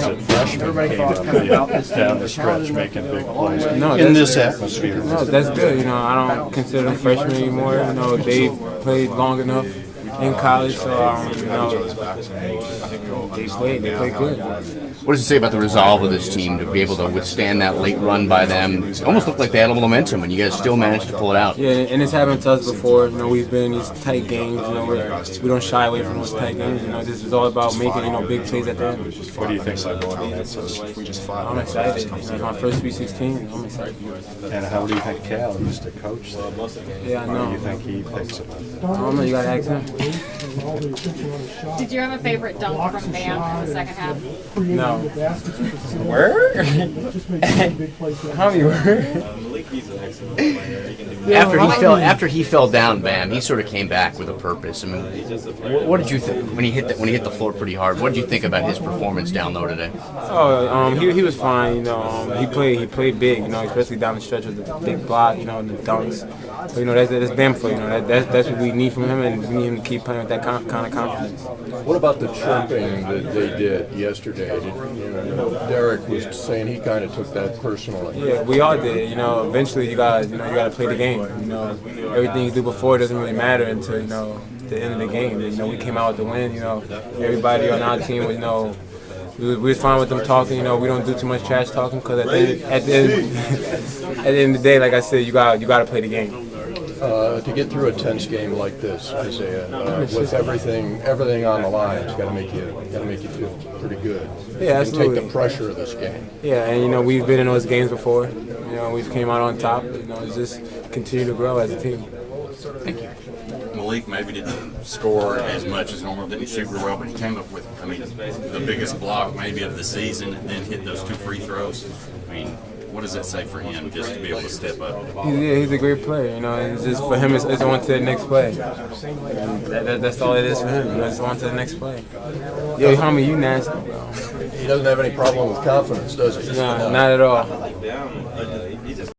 talented freshmen came up down the stretch making big plays No, in this atmosphere. No, that's good. You know, I don't consider them freshmen anymore. You know, they've played long enough in college, so you know, they play good. What does it say about the resolve of this team to be able to withstand that late run by them? It almost looked like they had a little momentum, and you guys still managed to pull it out. Yeah, and it's happened to us before. You know, we've been in these tight games. You know, we don't shy away from those tight games. You know, this is all about making big plays at the end. What do you think about going on? I'm excited. You know, it's my first Sweet 16. I'm excited. And how do you think Cal used to coach them? Yeah, I know. What do you think he thinks about it? I don't know. You gotta ask him. Did you have a favorite dunk from Bam in the second half? No. Where? How many were? After he fell down, Bam, he sort of came back with a purpose. I mean, what did you think when he hit the floor pretty hard? What did you think about his performance down low today? He was fine. You know, he played big. You know, especially down the stretch with the big block. You know, and the dunks. But, you know, that's Bam for. You know, that's what we need from him, and we need him to keep playing with that kind of confidence. What about the chirping that they did yesterday? Derek was saying he kind of took that personally. Yeah, we all did. You know, eventually you gotta play the game. You know, everything you do before doesn't really matter until the end of the game. You know, we came out with the win. You know, everybody on our team was we was fine with them talking. You know, we don't do too much trash talking because at the end of the day, like I said, you gotta play the game. To get through a tense game like this, Isaiah, with everything on the line, it's got to make you feel pretty good. Yeah, absolutely. Take the pressure of this game. Yeah, and we've been in those games before. You know, we've came out on top. You know, it's just continue to grow as a team. Thank you. Malik maybe didn't score as much as normal, didn't shoot real well, but he came up with, the biggest block maybe of the season, and then hit those 2 free throws. What does that say for him just to be able to step up? He's a great player. You know, it's just for him, it's on to the next play. That's all it is for him. You know, it's on to the next play. Yo, homie, you nasty, bro. He doesn't have any problem with confidence, does he? No, not at all.